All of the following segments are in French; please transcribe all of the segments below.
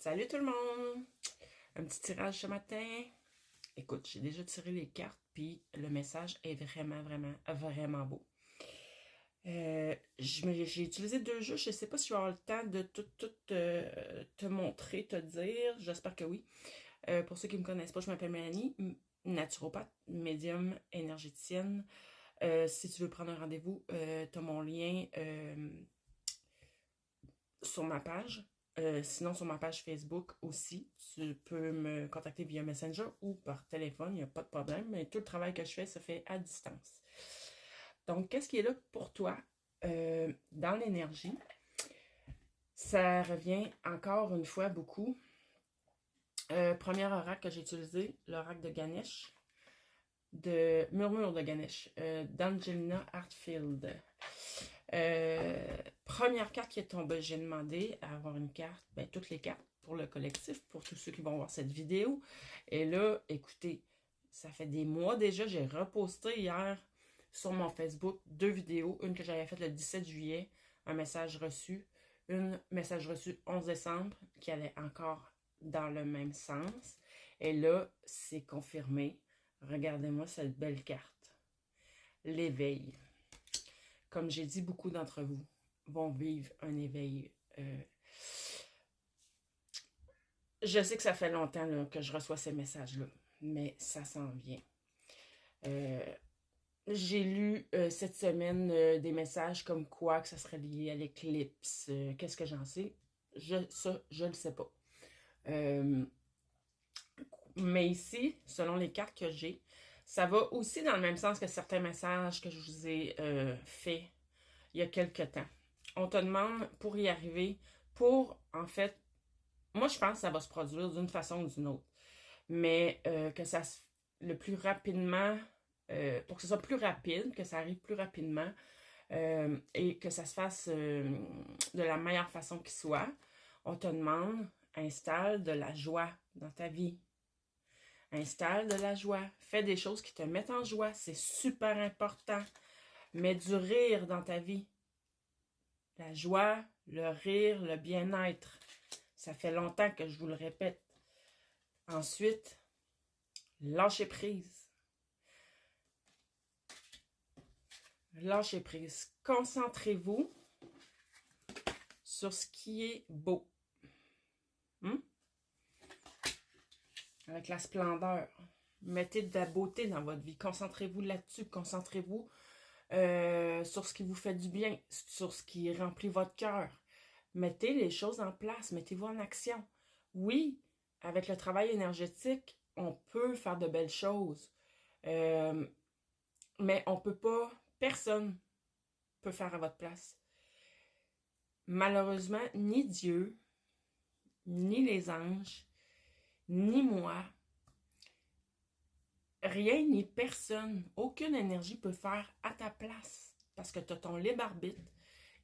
Salut tout le monde! Un petit tirage ce matin. Écoute, j'ai déjà tiré les cartes, puis le message est vraiment, vraiment, vraiment beau. J'ai utilisé deux jeux, je ne sais pas si je vais avoir le temps de tout te montrer, te dire. J'espère que oui. Pour ceux qui ne me connaissent pas, je m'appelle Mélanie, naturopathe, médium, énergéticienne. Si tu veux prendre un rendez-vous, tu as mon lien sur ma page. Sinon, sur ma page Facebook aussi, tu peux me contacter via Messenger ou par téléphone, il n'y a pas de problème, mais tout le travail que je fais se fait à distance. Donc, qu'est-ce qui est là pour toi dans l'énergie? Ça revient encore une fois beaucoup. Premier oracle que j'ai utilisé, l'oracle de Ganesh, de Murmure de Ganesh, d'Angelina Hartfield. Première carte qui est tombée, j'ai demandé à avoir une carte, toutes les cartes pour le collectif, pour tous ceux qui vont voir cette vidéo. Et là, écoutez, ça fait des mois déjà, j'ai reposté hier sur mon Facebook 2 vidéos, une que j'avais faite le 17 juillet, un message reçu, une message reçu 11 décembre, qui allait encore dans le même sens. Et là, c'est confirmé. Regardez-moi cette belle carte. L'éveil. Comme j'ai dit, beaucoup d'entre vous vont vivre un éveil. Je sais que ça fait longtemps là, que je reçois ces messages-là, mais ça s'en vient. J'ai lu cette semaine des messages comme quoi que ça serait lié à l'éclipse. Qu'est-ce que j'en sais? Ça, je le sais pas. Mais ici, selon les cartes que j'ai, ça va aussi dans le même sens que certains messages que je vous ai faits il y a quelques temps. On te demande pour y arriver, en fait, moi je pense que ça va se produire d'une façon ou d'une autre, mais que ça se, le plus rapidement, pour que ce soit plus rapide, que ça arrive plus rapidement, et que ça se fasse de la meilleure façon qui soit, on te demande, installe de la joie dans ta vie. Installe de la joie. Fais des choses qui te mettent en joie. C'est super important. Mets du rire dans ta vie. La joie, le rire, le bien-être. Ça fait longtemps que je vous le répète. Ensuite, lâchez prise. Lâchez prise. Concentrez-vous sur ce qui est beau. Avec la splendeur. Mettez de la beauté dans votre vie. Concentrez-vous là-dessus. Concentrez-vous sur ce qui vous fait du bien, sur ce qui remplit votre cœur. Mettez les choses en place. Mettez-vous en action. Oui, avec le travail énergétique, on peut faire de belles choses. Mais on peut pas, personne peut faire à votre place. Malheureusement, ni Dieu, ni les anges, ni moi, rien ni personne, aucune énergie peut faire à ta place. Parce que tu as ton libre arbitre.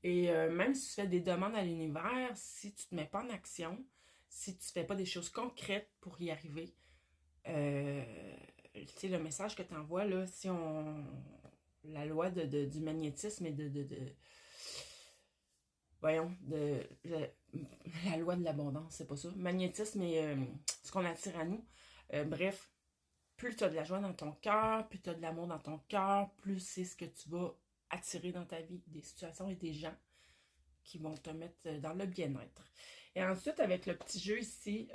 Et même si tu fais des demandes à l'univers, si tu ne te mets pas en action, si tu ne fais pas des choses concrètes pour y arriver, tu sais, le message que tu envoies, là, si on... La loi du magnétisme et voyons, la loi de l'abondance, c'est pas ça. Magnétisme et ce qu'on attire à nous. Bref, plus tu as de la joie dans ton cœur, plus tu as de l'amour dans ton cœur, plus c'est ce que tu vas attirer dans ta vie, des situations et des gens qui vont te mettre dans le bien-être. Et ensuite, avec le petit jeu ici,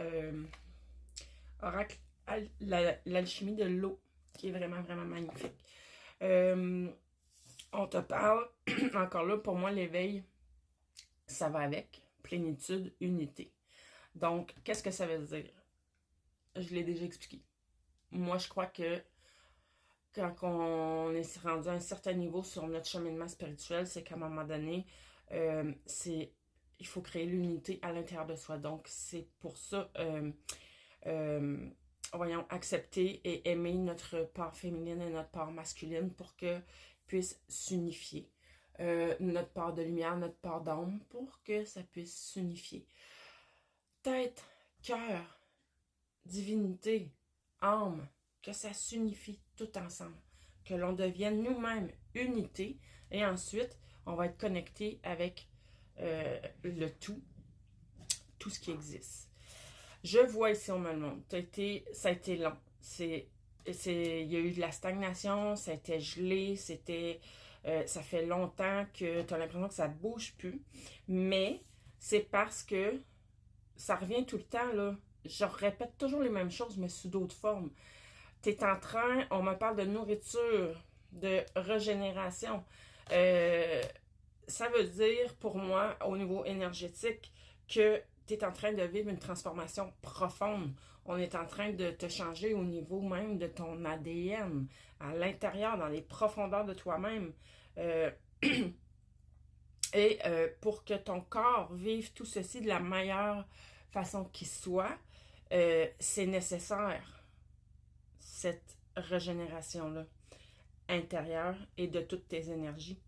Oracle, l'alchimie de l'eau, qui est vraiment, vraiment magnifique. On te parle, encore là, pour moi, l'éveil, ça va avec plénitude, unité. Donc, qu'est-ce que ça veut dire? Je l'ai déjà expliqué. Moi, je crois que quand on est rendu à un certain niveau sur notre cheminement spirituel, c'est qu'à un moment donné, il faut créer l'unité à l'intérieur de soi. Donc, c'est pour ça, voyons, accepter et aimer notre part féminine et notre part masculine pour que puisse s'unifier. Notre part de lumière, notre part d'ombre, pour que ça puisse s'unifier. Tête, cœur, divinité, âme, que ça s'unifie tout ensemble, que l'on devienne nous-mêmes unité, et ensuite, on va être connecté avec le tout ce qui existe. Je vois ici, on me le montre. Ça a été long. Il y a eu de la stagnation, ça a été gelé, ça fait longtemps que tu as l'impression que ça ne bouge plus. Mais c'est parce que ça revient tout le temps, là. Je répète toujours les mêmes choses, mais sous d'autres formes. Tu es en train, on me parle de nourriture, de régénération. Ça veut dire, pour moi, au niveau énergétique, que tu es en train de vivre une transformation profonde. On est en train de te changer au niveau même de ton ADN, à l'intérieur, dans les profondeurs de toi-même. Pour que ton corps vive tout ceci de la meilleure façon qu'il soit, c'est nécessaire, cette régénération-là, intérieure et de toutes tes énergies.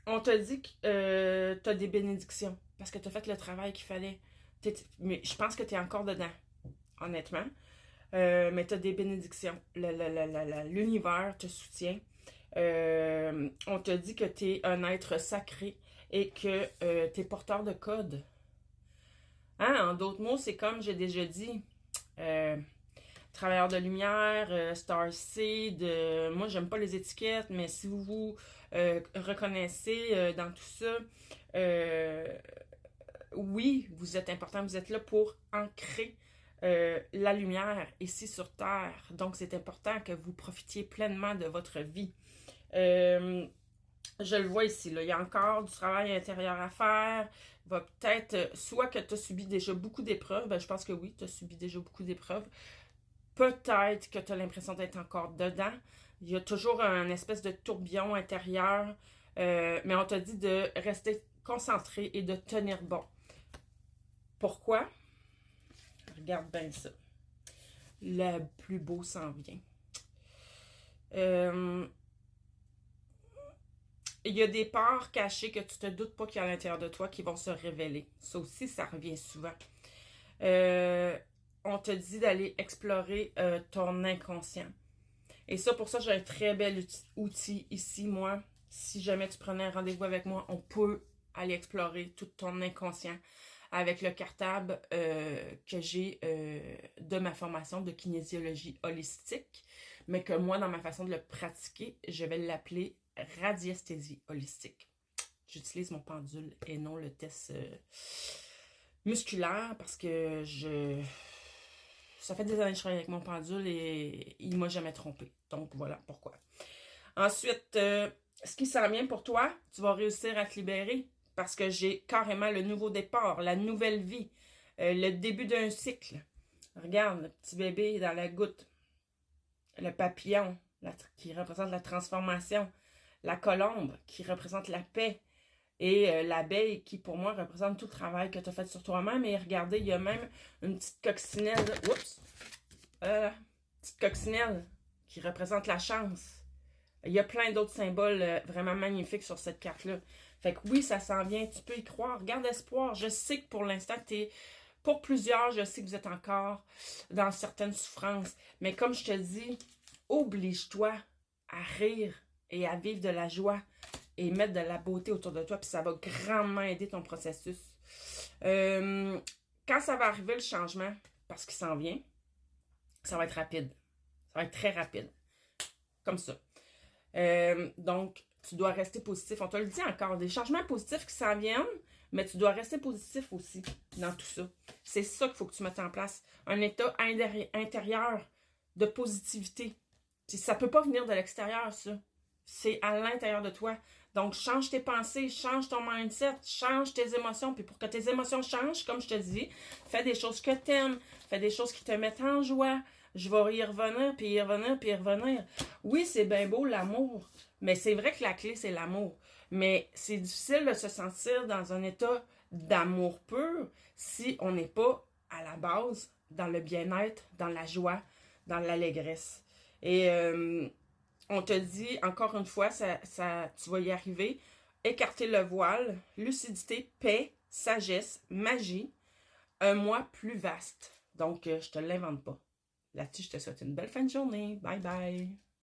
On te dit que tu as des bénédictions parce que tu as fait le travail qu'il fallait. Mais je pense que tu es encore dedans, honnêtement. Mais tu as des bénédictions. L'univers te soutient. On te dit que tu es un être sacré et que tu es porteur de code. Hein? En d'autres mots, c'est comme j'ai déjà dit. Travailleur de lumière, Starseed, moi j'aime pas les étiquettes, mais si vous vous reconnaissez dans tout ça, oui, vous êtes important, vous êtes là pour ancrer la lumière ici sur Terre. Donc c'est important que vous profitiez pleinement de votre vie. Je le vois ici, là, il y a encore du travail intérieur à faire. Il va peut-être, soit que tu as subi déjà beaucoup d'épreuves, ben, je pense que oui, tu as subi déjà beaucoup d'épreuves. Peut-être que tu as l'impression d'être encore dedans. Il y a toujours un espèce de tourbillon intérieur. Mais on t'a dit de rester concentré et de tenir bon. Pourquoi? Regarde bien ça. Le plus beau s'en vient. Il y a des parts cachées que tu te doutes pas qu'il y a à l'intérieur de toi qui vont se révéler. Ça aussi, ça revient souvent. On te dit d'aller explorer ton inconscient. Et ça, pour ça, j'ai un très bel outil ici, moi. Si jamais tu prenais un rendez-vous avec moi, on peut aller explorer tout ton inconscient avec le cartable que j'ai de ma formation de kinésiologie holistique, mais que moi, dans ma façon de le pratiquer, je vais l'appeler radiesthésie holistique. J'utilise mon pendule et non le test musculaire parce que ça fait des années que je travaille avec mon pendule et il m'a jamais trompé. Donc voilà pourquoi. Ensuite, ce qui s'en vient pour toi, tu vas réussir à te libérer parce que j'ai carrément le nouveau départ, la nouvelle vie, le début d'un cycle. Regarde, le petit bébé dans la goutte, le papillon qui représente la transformation, la colombe qui représente la paix, et l'abeille qui, pour moi, représente tout le travail que tu as fait sur toi-même. Et regardez, il y a même une petite coccinelle. Oups! Petite coccinelle qui représente la chance. Il y a plein d'autres symboles vraiment magnifiques sur cette carte-là. Fait que oui, ça s'en vient. Tu peux y croire. Garde espoir. Je sais que pour l'instant, pour plusieurs, je sais que vous êtes encore dans certaines souffrances. Mais comme je te dis, oblige-toi à rire et à vivre de la joie et mettre de la beauté autour de toi, puis ça va grandement aider ton processus. Quand ça va arriver, le changement, parce qu'il s'en vient, ça va être rapide. Ça va être très rapide. Comme ça. Donc, tu dois rester positif. On te le dit encore, des changements positifs qui s'en viennent, mais tu dois rester positif aussi dans tout ça. C'est ça qu'il faut que tu mettes en place. Un état intérieur de positivité. Ça ne peut pas venir de l'extérieur, ça. C'est à l'intérieur de toi. Donc, change tes pensées, change ton mindset, change tes émotions. Puis pour que tes émotions changent, comme je te dis, fais des choses que tu aimes, fais des choses qui te mettent en joie. Je vais y revenir, puis y revenir, puis y revenir. Oui, c'est bien beau l'amour, mais c'est vrai que la clé, c'est l'amour. Mais c'est difficile de se sentir dans un état d'amour pur si on n'est pas, à la base, dans le bien-être, dans la joie, dans l'allégresse. Et on te dit, encore une fois, tu vas y arriver. Écarter le voile, lucidité, paix, sagesse, magie, un moi plus vaste. Donc, je te l'invente pas. Là-dessus, je te souhaite une belle fin de journée. Bye bye!